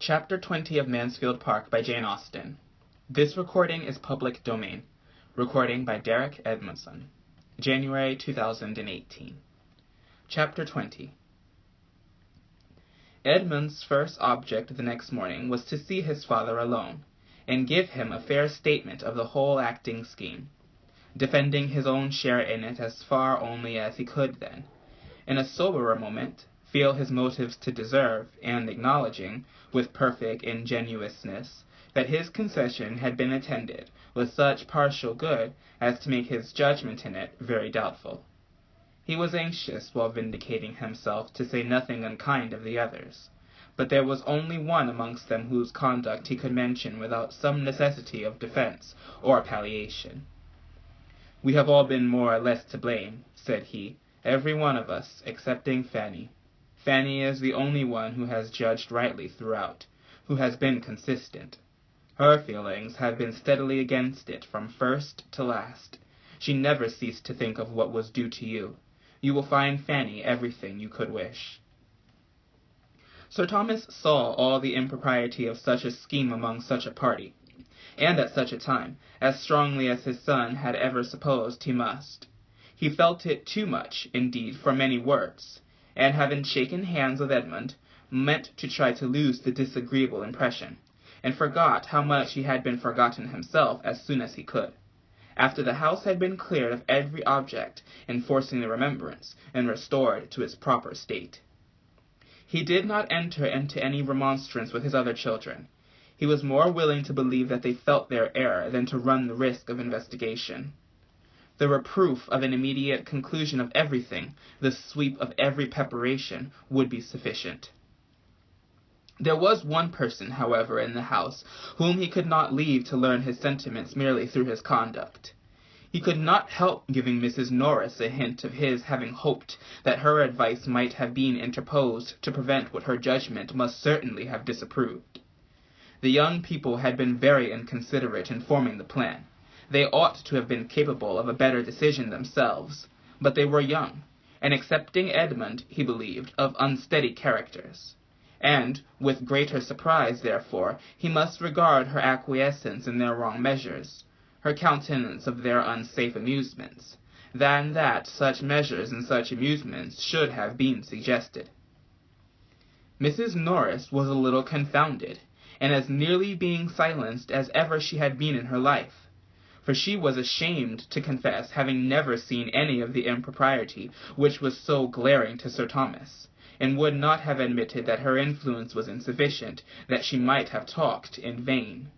Chapter 20 of Mansfield Park by Jane Austen. This recording is public domain. Recording by Derek Edmondson. January 2018. Chapter 20. Edmund's first object the next morning was to see his father alone, and give him a fair statement of the whole acting scheme, defending his own share in it as far only as he could then. In a soberer moment, feel his motives to deserve, and acknowledging, with perfect ingenuousness, that his concession had been attended with such partial good as to make his judgment in it very doubtful. He was anxious, while vindicating himself, to say nothing unkind of the others, but there was only one amongst them whose conduct he could mention without some necessity of defence or palliation. "We have all been more or less to blame," said he, "every one of us, excepting Fanny. Fanny is the only one who has judged rightly throughout, who has been consistent. Her feelings have been steadily against it from first to last. She never ceased to think of what was due to you. You will find Fanny everything you could wish." Sir Thomas saw all the impropriety of such a scheme among such a party, and at such a time, as strongly as his son had ever supposed he must. He felt it too much, indeed, for many words, and having shaken hands with Edmund, meant to try to lose the disagreeable impression, and forgot how much he had been forgotten himself as soon as he could, after the house had been cleared of every object enforcing the remembrance, and restored to its proper state. He did not enter into any remonstrance with his other children. He was more willing to believe that they felt their error than to run the risk of investigation. The reproof of an immediate conclusion of everything, the sweep of every preparation, would be sufficient. There was one person, however, in the house, whom he could not leave to learn his sentiments merely through his conduct. He could not help giving Mrs. Norris a hint of his having hoped that her advice might have been interposed to prevent what her judgment must certainly have disapproved. The young people had been very inconsiderate in forming the plan. They ought to have been capable of a better decision themselves, but they were young, and excepting Edmund, he believed, of unsteady characters. And, with greater surprise, therefore, he must regard her acquiescence in their wrong measures, her countenance of their unsafe amusements, than that such measures and such amusements should have been suggested. Mrs. Norris was a little confounded, and as nearly being silenced as ever she had been in her life, for she was ashamed to confess having never seen any of the impropriety which was so glaring to Sir Thomas, and would not have admitted that her influence was insufficient, that she might have talked in vain.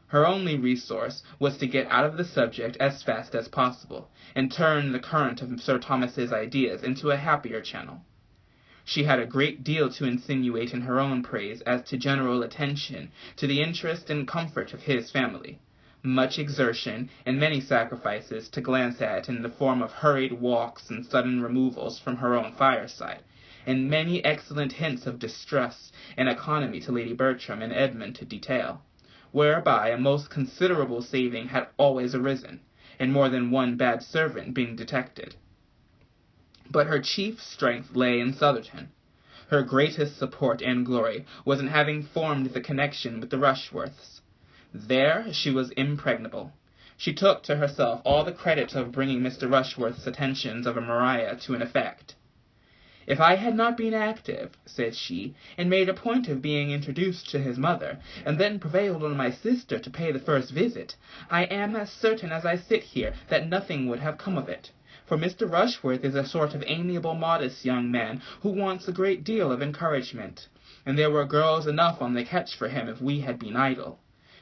Her only resource was to get out of the subject as fast as possible, and turn the current of Sir Thomas's ideas into a happier channel. She had a great deal to insinuate in her own praise as to general attention to the interest and comfort of his family, much exertion and many sacrifices to glance at in the form of hurried walks and sudden removals from her own fireside, and many excellent hints of distress and economy to Lady Bertram and Edmund to detail, whereby a most considerable saving had always arisen, and more than one bad servant being detected. But her chief strength lay in Sotherton. Her greatest support and glory was in having formed the connection with the Rushworths. There she was impregnable. She took to herself all the credit of bringing Mr. Rushworth's attentions of a Maria to an effect. "If I had not been active," said she, "and made a point of being introduced to his mother, and then prevailed on my sister to pay the first visit, I am as certain as I sit here that nothing would have come of it. For Mr. Rushworth is a sort of amiable, modest young man who wants a great deal of encouragement, and there were girls enough on the catch for him if we had been idle.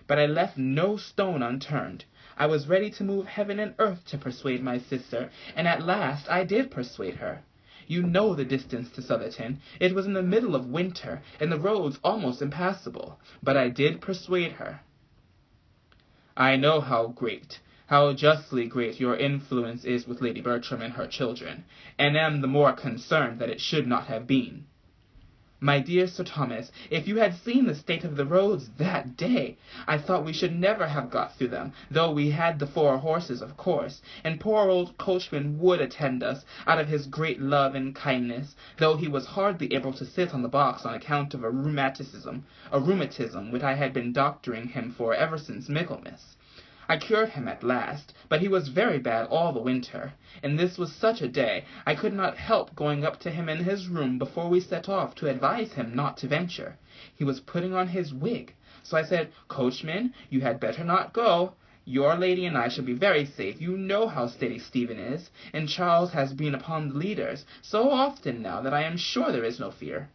But I left no stone unturned. I was ready to move heaven and earth to persuade my sister, and at last I did persuade her. You know the distance to Sotherton. It was in the middle of winter, and the roads almost impassable, but I did persuade her." "I know how justly great your influence is with Lady Bertram and her children, and am the more concerned that it should not have been." My dear Sir Thomas, if you had seen the state of the roads that day, I thought we should never have got through them, though we had the 4 horses, of course, and poor old coachman would attend us, out of his great love and kindness, though he was hardly able to sit on the box on account of a rheumatism which I had been doctoring him for ever since Michaelmas. I cured him at last, but he was very bad all the winter, and this was such a day I could not help going up to him in his room before we set off to advise him not to venture. He was putting on his wig, so I said, "Coachman, you had better not go. Your lady and I shall be very safe. You know how steady Stephen is, and Charles has been upon the leaders so often now that I am sure there is no fear."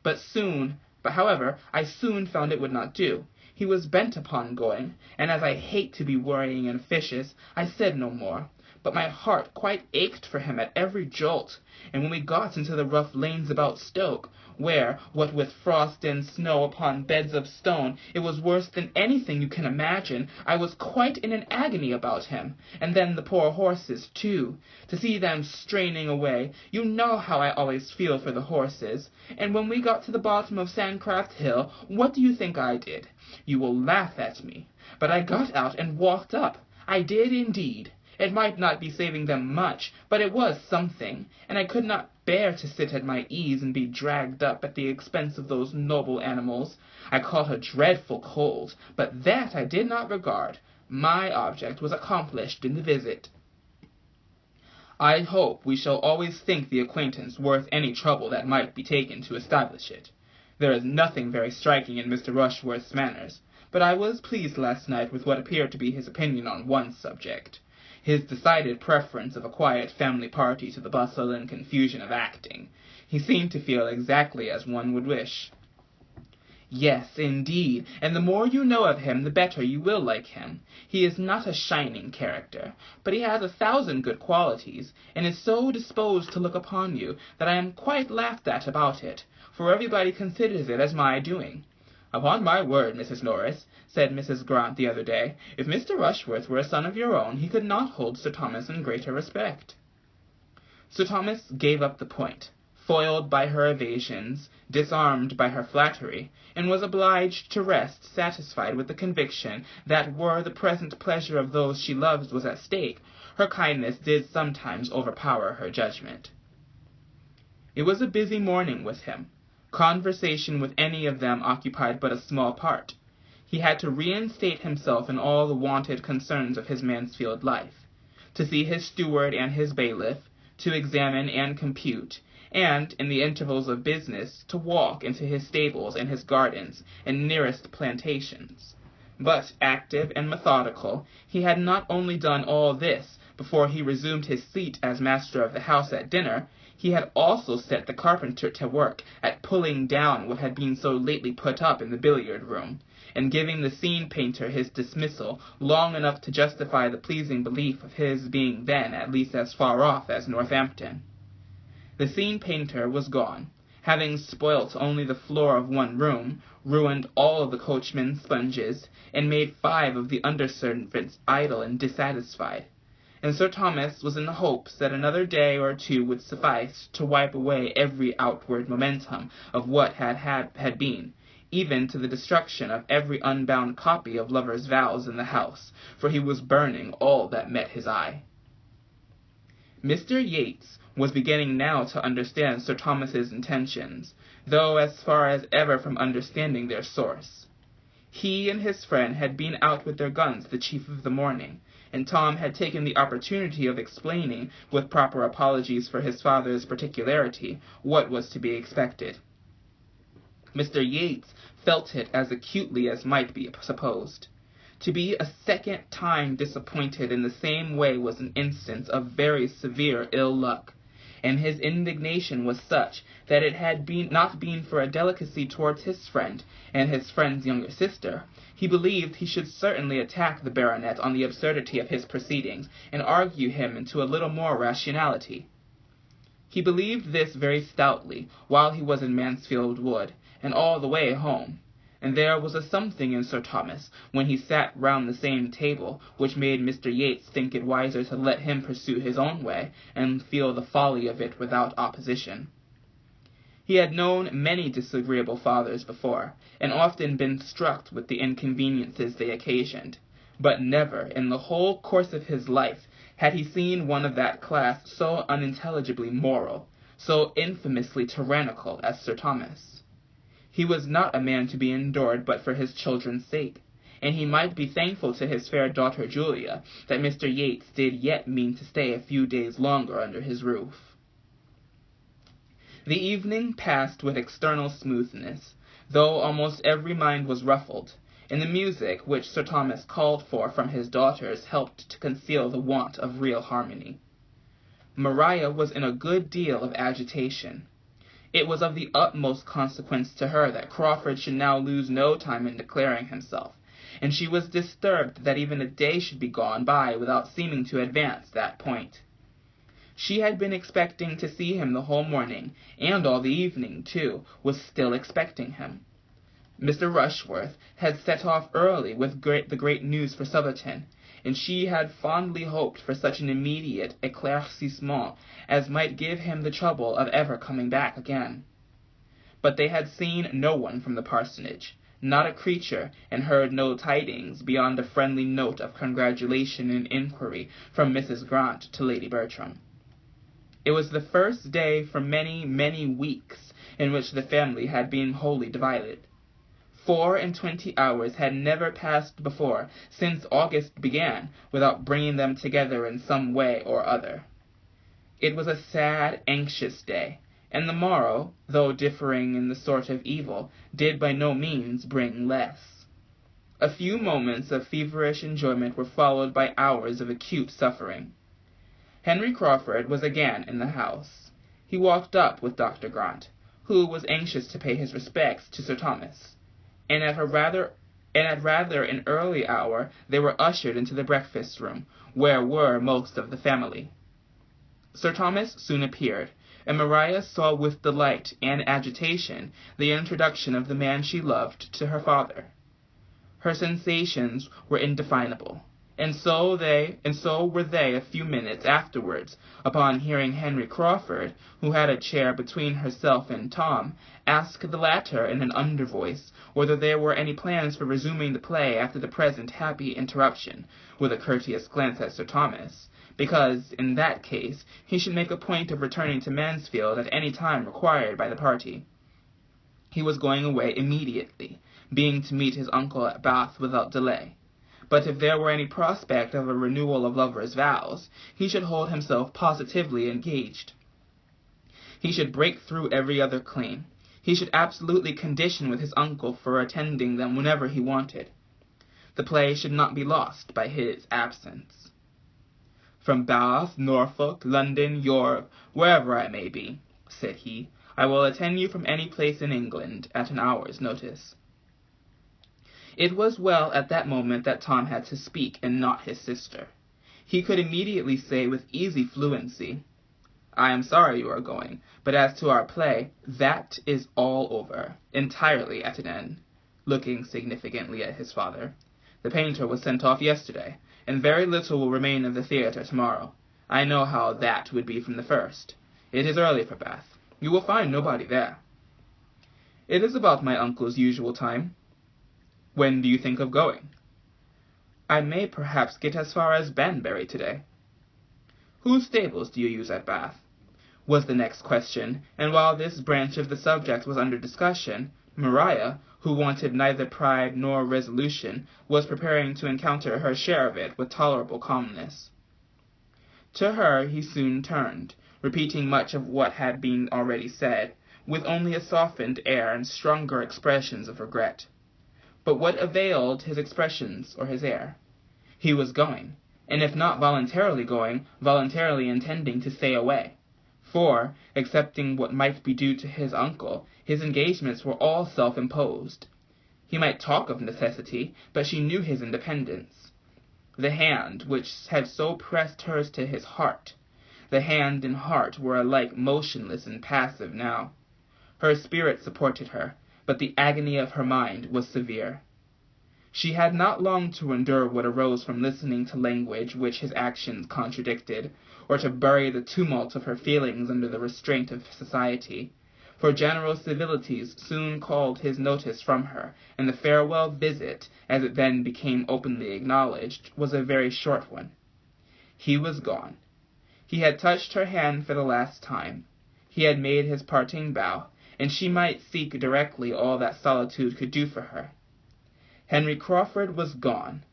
But however, I soon found it would not do. He was bent upon going, and as I hate to be worrying and officious, I said no more. But my heart quite ached for him at every jolt, and when we got into the rough lanes about Stoke, where, what with frost and snow upon beds of stone, it was worse than anything you can imagine, I was quite in an agony about him. And then the poor horses, too. To see them straining away, you know how I always feel for the horses. And when we got to the bottom of Sandcraft Hill, what do you think I did? You will laugh at me, but I got out and walked up. I did indeed. It might not be saving them much, but it was something, and I could not bear to sit at my ease and be dragged up at the expense of those noble animals. I caught a dreadful cold, but that I did not regard. My object was accomplished in the visit. I hope we shall always think the acquaintance worth any trouble that might be taken to establish it. There is nothing very striking in Mr. Rushworth's manners, but I was pleased last night with what appeared to be his opinion on one subject. His decided preference of a quiet family party to the bustle and confusion of acting. He seemed to feel exactly as one would wish. Yes, indeed, and the more you know of him, the better you will like him. He is not a shining character, but he has 1,000 good qualities, and is so disposed to look upon you that I am quite laughed at about it, for everybody considers it as my doing. "Upon my word, Mrs. Norris," said Mrs. Grant the other day, "if Mr. Rushworth were a son of your own, he could not hold Sir Thomas in greater respect." Sir Thomas gave up the point, foiled by her evasions, disarmed by her flattery, and was obliged to rest satisfied with the conviction that were the present pleasure of those she loved was at stake, her kindness did sometimes overpower her judgment. It was a busy morning with him. Conversation with any of them occupied but a small part. He had to reinstate himself in all the wonted concerns of his Mansfield life, to see his steward and his bailiff, to examine and compute, and, in the intervals of business, to walk into his stables and his gardens and nearest plantations. But, active and methodical, he had not only done all this before he resumed his seat as master of the house at dinner, he had also set the carpenter to work at pulling down what had been so lately put up in the billiard-room, and giving the scene-painter his dismissal long enough to justify the pleasing belief of his being then at least as far off as Northampton. The scene-painter was gone, having spoilt only the floor of one room, ruined all the coachman's sponges, and made 5 of the under-servants idle and dissatisfied. And Sir Thomas was in the hopes that another day or 2 would suffice to wipe away every outward momentum of what had been, even to the destruction of every unbound copy of Lovers' Vows in the house, for he was burning all that met his eye. Mr. Yates was beginning now to understand Sir Thomas's intentions, though as far as ever from understanding their source. He and his friend had been out with their guns the chief of the morning, and Tom had taken the opportunity of explaining, with proper apologies for his father's particularity, what was to be expected. Mr. Yates felt it as acutely as might be supposed. To be a second time disappointed in the same way was an instance of very severe ill luck, and his indignation was such that it had not been for a delicacy towards his friend and his friend's younger sister, he believed he should certainly attack the baronet on the absurdity of his proceedings, and argue him into a little more rationality. He believed this very stoutly while he was in Mansfield Wood, and all the way home. And there was a something in Sir Thomas, when he sat round the same table, which made Mr. Yates think it wiser to let him pursue his own way, and feel the folly of it without opposition. He had known many disagreeable fathers before, and often been struck with the inconveniences they occasioned, but never in the whole course of his life had he seen one of that class so unintelligibly moral, so infamously tyrannical as Sir Thomas. He was not a man to be endured but for his children's sake, and he might be thankful to his fair daughter Julia that Mr. Yates did yet mean to stay a few days longer under his roof. The evening passed with external smoothness, though almost every mind was ruffled, and the music which Sir Thomas called for from his daughters helped to conceal the want of real harmony. Maria was in a good deal of agitation. It was of the utmost consequence to her that Crawford should now lose no time in declaring himself, and she was disturbed that even a day should be gone by without seeming to advance that point. She had been expecting to see him the whole morning, and all the evening, too, was still expecting him. Mr. Rushworth had set off early with the great news for Surbiton, and she had fondly hoped for such an immediate éclaircissement as might give him the trouble of ever coming back again. But they had seen no one from the parsonage, not a creature, and heard no tidings beyond a friendly note of congratulation and inquiry from Mrs. Grant to Lady Bertram. It was the first day for many, many weeks in which the family had been wholly divided. 24 hours had never passed before since August began without bringing them together in some way or other. It was a sad, anxious day, and the morrow, though differing in the sort of evil, did by no means bring less. A few moments of feverish enjoyment were followed by hours of acute suffering. Henry Crawford was again in the house. He walked up with Dr. Grant, who was anxious to pay his respects to Sir Thomas, and at rather an early hour they were ushered into the breakfast-room, where were most of the family. Sir Thomas soon appeared, and Maria saw with delight and agitation the introduction of the man she loved to her father. Her sensations were indefinable, and so were they a few minutes afterwards, upon hearing Henry Crawford, who had a chair between herself and Tom, ask the latter in an under voice whether there were any plans for resuming the play after the present happy interruption, with a courteous glance at Sir Thomas, because, in that case, he should make a point of returning to Mansfield at any time required by the party. He was going away immediately, being to meet his uncle at Bath without delay. But if there were any prospect of a renewal of lovers' vows, he should hold himself positively engaged. He should break through every other claim. He should absolutely condition with his uncle for attending them whenever he wanted. The play should not be lost by his absence. "From Bath, Norfolk, London, York, wherever I may be," said he, "I will attend you from any place in England at an hour's notice." It was well at that moment that Tom had to speak, and not his sister. He could immediately say with easy fluency, "I am sorry you are going, but as to our play, that is all over, entirely at an end," looking significantly at his father. "The painter was sent off yesterday, and very little will remain of the theatre tomorrow. I know how that would be from the first. It is early for Bath. You will find nobody there." "It is about my uncle's usual time." "When do you think of going?" "I may perhaps get as far as Banbury today." "Whose stables do you use at Bath?" was the next question, and while this branch of the subject was under discussion, Maria, who wanted neither pride nor resolution, was preparing to encounter her share of it with tolerable calmness. To her he soon turned, repeating much of what had been already said, with only a softened air and stronger expressions of regret. But what availed his expressions or his air? He was going, and if not voluntarily going, voluntarily intending to stay away. For, excepting what might be due to his uncle, his engagements were all self-imposed. He might talk of necessity, but she knew his independence. The hand which had so pressed hers to his heart, the hand and heart were alike motionless and passive now. Her spirit supported her, but the agony of her mind was severe. She had not long to endure what arose from listening to language which his actions contradicted, or to bury the tumult of her feelings under the restraint of society, for general civilities soon called his notice from her, and the farewell visit, as it then became openly acknowledged, was a very short one. He was gone. He had touched her hand for the last time. He had made his parting bow, and she might seek directly all that solitude could do for her. Henry Crawford was gone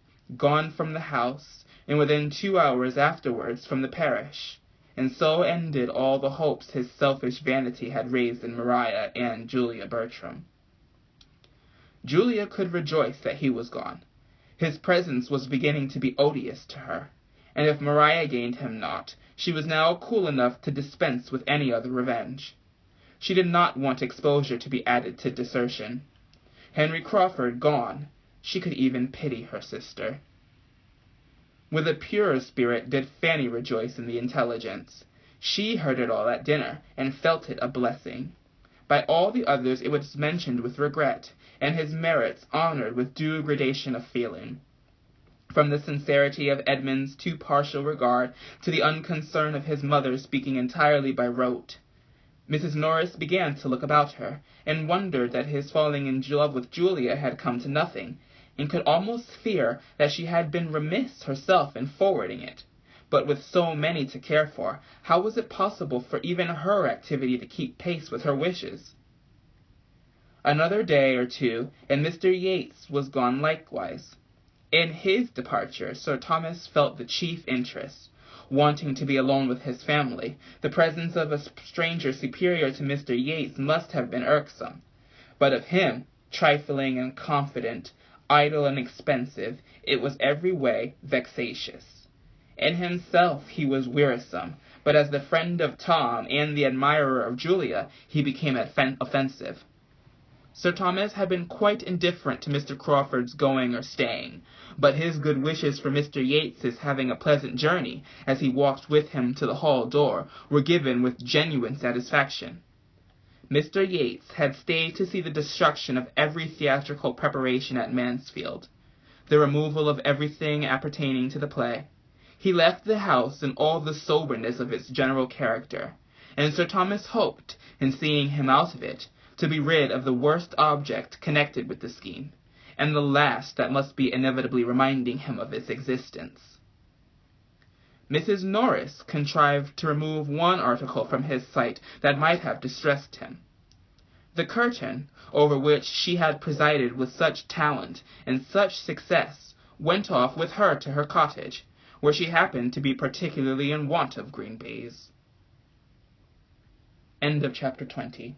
from the house, and within 2 hours afterwards from the parish. And so ended all the hopes his selfish vanity had raised in Maria and Julia Bertram. Julia could rejoice that he was gone. His presence was beginning to be odious to her, and if Maria gained him naught, she was now cool enough to dispense with any other revenge. She did not want exposure to be added to desertion. Henry Crawford gone, she could even pity her sister. With a purer spirit did Fanny rejoice in the intelligence. She heard it all at dinner, and felt it a blessing. By all the others it was mentioned with regret, and his merits honored with due gradation of feeling. From the sincerity of Edmund's too partial regard to the unconcern of his mother speaking entirely by rote, Mrs. Norris began to look about her, and wondered that his falling in love with Julia had come to nothing, and could almost fear that she had been remiss herself in forwarding it. But with so many to care for, how was it possible for even her activity to keep pace with her wishes? Another day or two, and Mr. Yates was gone likewise. In his departure, Sir Thomas felt the chief interest. Wanting to be alone with his family, the presence of a stranger superior to Mr. Yates must have been irksome. But of him, trifling and confident, idle and expensive, it was every way vexatious. In himself he was wearisome, but as the friend of Tom and the admirer of Julia, he became offensive. Sir Thomas had been quite indifferent to Mr. Crawford's going or staying, but his good wishes for Mr. Yates's having a pleasant journey, as he walked with him to the hall door, were given with genuine satisfaction. Mr. Yates had stayed to see the destruction of every theatrical preparation at Mansfield, the removal of everything appertaining to the play. He left the house in all the soberness of its general character, and Sir Thomas hoped, in seeing him out of it, to be rid of the worst object connected with the scheme, and the last that must be inevitably reminding him of its existence. Mrs. Norris contrived to remove one article from his sight that might have distressed him. The curtain, over which she had presided with such talent and such success, went off with her to her cottage, where she happened to be particularly in want of green baize. End of chapter 20.